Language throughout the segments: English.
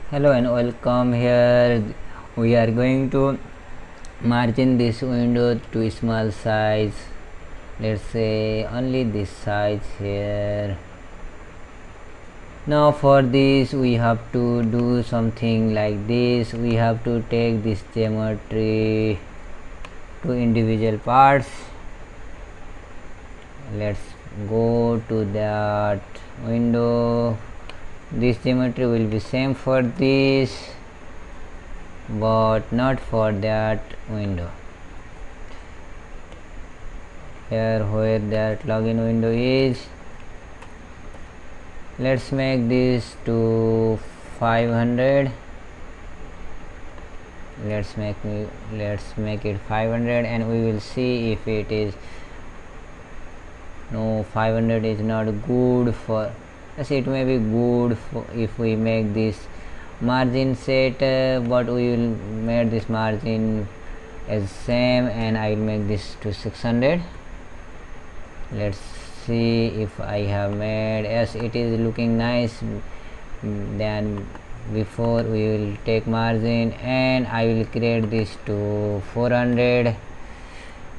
Hello and welcome. Here we are going to margin this window to small size. Let's say only this size here. Now for this we have to do something like this. We have to take this geometry to individual parts. Let's go to that window. This geometry will be same for this but not for that window. Here where that login window is, let's make this to 500. Let's make it 500 and we will see if it is no 500 is not good for. Yes, it may be good for if we make this margin set, but we will make this margin as same and I will make this to 600. Let's see if I have made. Yes, it is looking nice than before. We will take margin and I will create this to 400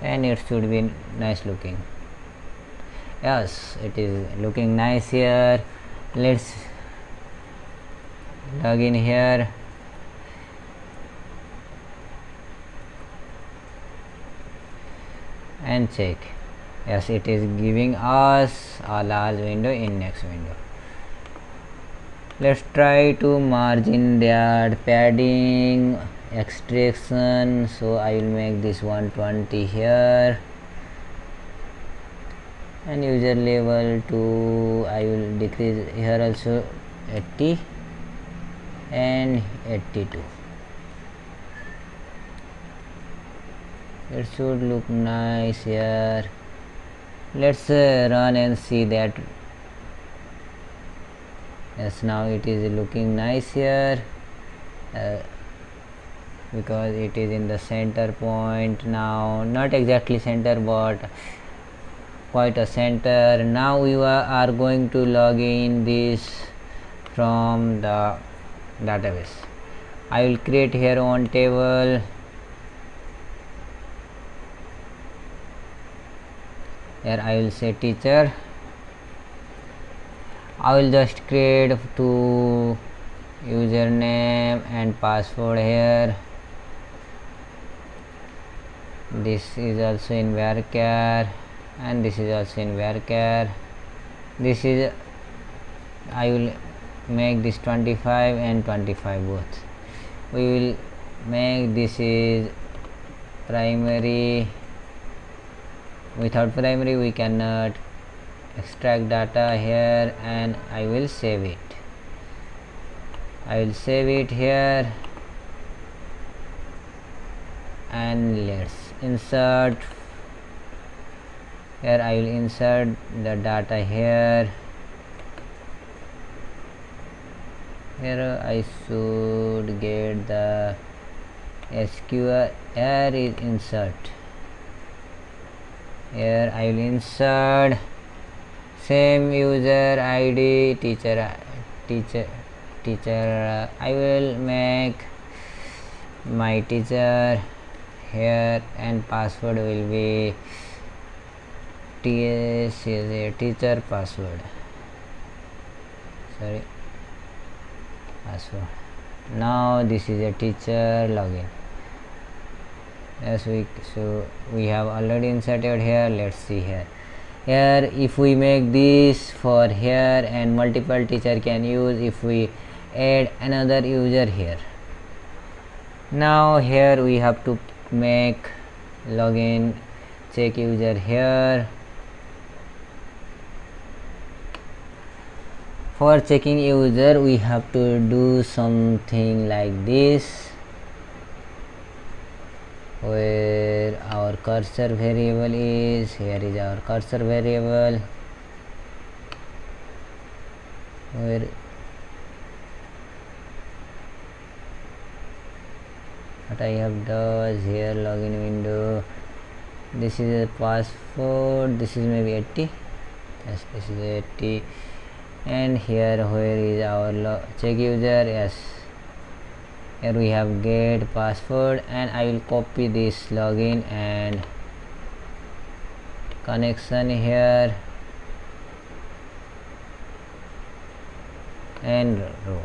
and it should be nice looking. Yes, it is looking nice here. Let's log in here and check. Yes, it is giving us a large window in next window. Let's try to margin that padding extraction. So I will make this 120 here and user level to I will decrease here also 80 and 82. It should look nice here. Let's run and see that. Yes, now it is looking nice here because it is in the center point now, not exactly center but quite a center. Now we are going to log in this from the database. I will create here one table. Here I will say teacher. I will just create to username and password here. This is also in varchar and this is also in varchar. This is I will make this 25 and 25 both. We will make this is primary. Without primary we cannot extract data here and I will save it. I will save it here and let's insert. Here I will insert the data here. Here I should get the SQL. Here is insert. Here I will insert same user ID teacher. I will make my teacher here and password will be teacher password. Sorry, password. Now this is a teacher login. Yes, we have already inserted here. Let's see here. Here if we make this for here and multiple teacher can use if we add another user here. Now here we have to make login check user here. For checking user we have to do something like this, where our cursor variable is. Here is our cursor variable, where what I have does here login window. This is a password. This is maybe 80. Yes, this is 80 and here where is our check user. Yes, Here we have get password, and I will copy this login and connection here and row.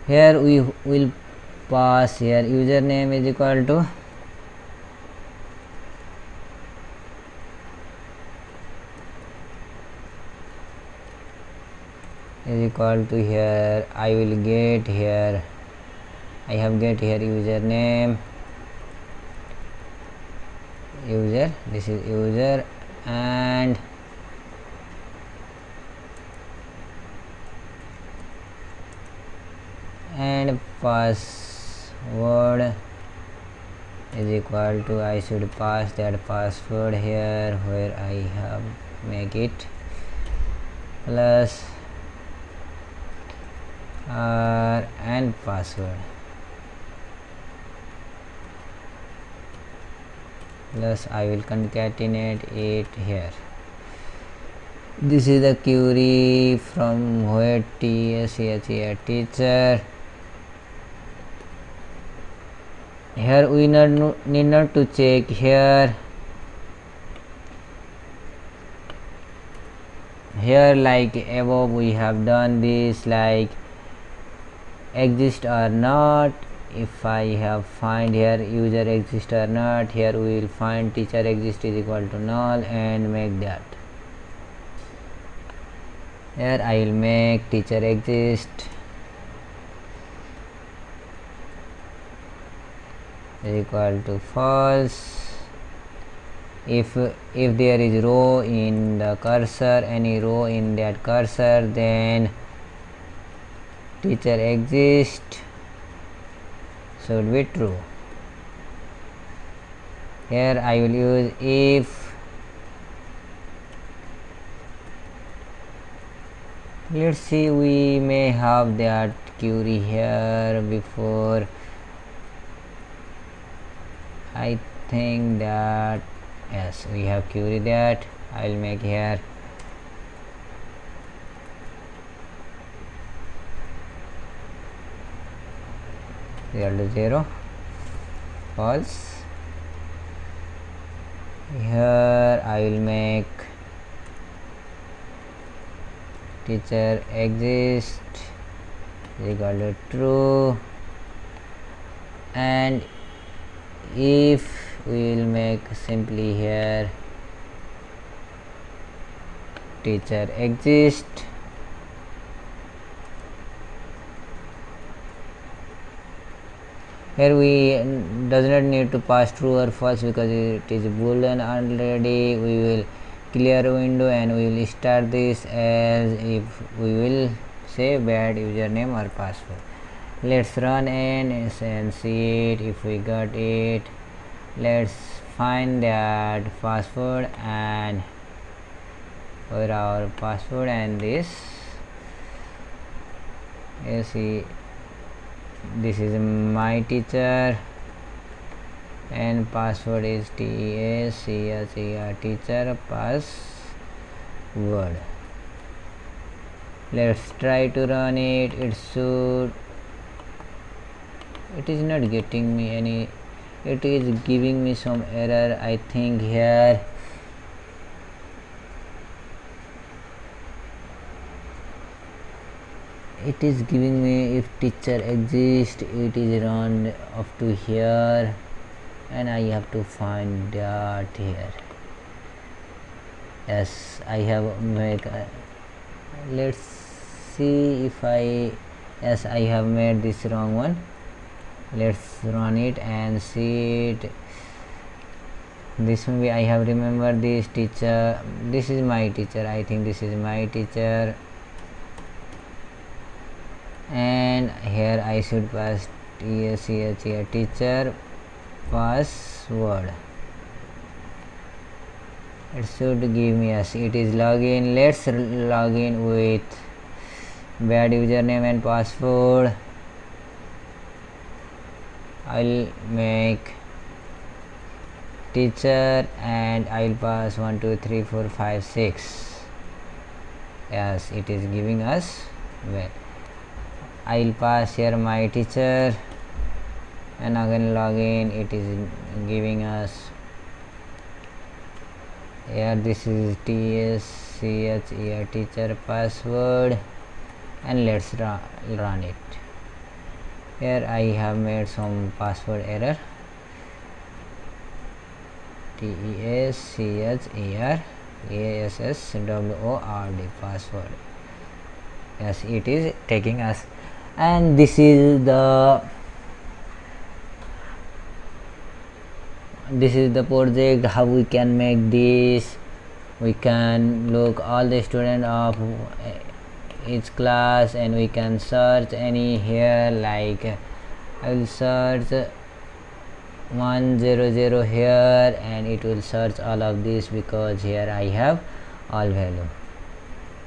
Here we will pass here username is equal to here I will get here, I have get here username user, this is user, and password is equal to, I should pass that password here where I have make it plus r and password plus I will concatenate it here. This is the query from where TSCH teacher. Here we need not to check here like above we have done this like exist or not. If I have find here user exist or not, here we will find teacher exist is equal to null and make that. Here I will make teacher exist is equal to false. If there is row in the cursor, any row in that cursor, then teacher exist should be true. Here I will use if. Let's see, we may have that query here before. I think that yes, we have query that. I will make here equal to 0 false. Here I will make teacher exist is equal to true, and if we will make simply here teacher exist here we does not need to pass true or false because it is boolean already. We will clear window and we will start this as if we will say bad username or password. Let's run and see it if we got it. Let's find that password and for our password and this you see this is my teacher and password is TACHER teacher password. Let's try to run it. It is not getting me any, it is giving me some error. I think here it is giving me if teacher exists, it is run up to here and I have to find that here. Yes, I have make let's see if I yes I have made this wrong one. Let's run it and see it. This maybe I have remembered this teacher, this is my teacher, I think this is my teacher, and here I should pass TACHER teacher password. it should give me us. It is login. Let's log in with bad username and password. I'll make teacher and I'll pass 1 2 3 4 5 6. Yes, it is giving us. Well, I'll pass here my teacher and again login. It is giving us here. This is TSCHER teacher password, and let's run it. Here I have made some password error. TESCHER ASSWORD password. Yes, it is taking us, and this is the project. How we can make this? We can look all the student of each class and we can search any here, like I will search 100 here and it will search all of this because here I have all value.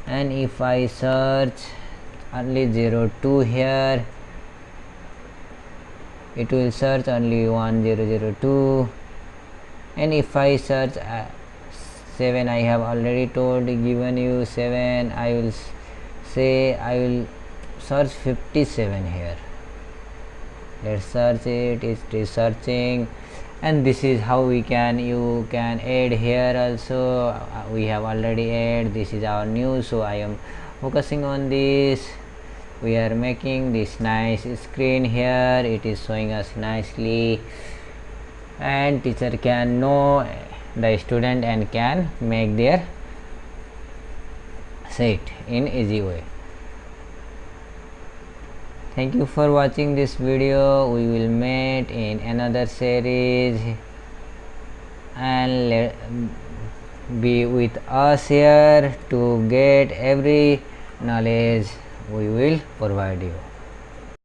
And if I search only 02 here, it will search only 1002. And if I search 7, I have already given you 7, I will say I will search 57 here. Let's search it. It is searching, and this is how you can add here also. We have already add. This is our new, so I am focusing on this. We are making this nice screen here. It is showing us nicely, and teacher can know the student and can make their set in easy way. Thank you for watching this video. We will meet in another series, and be with us here to get every knowledge we will provide you.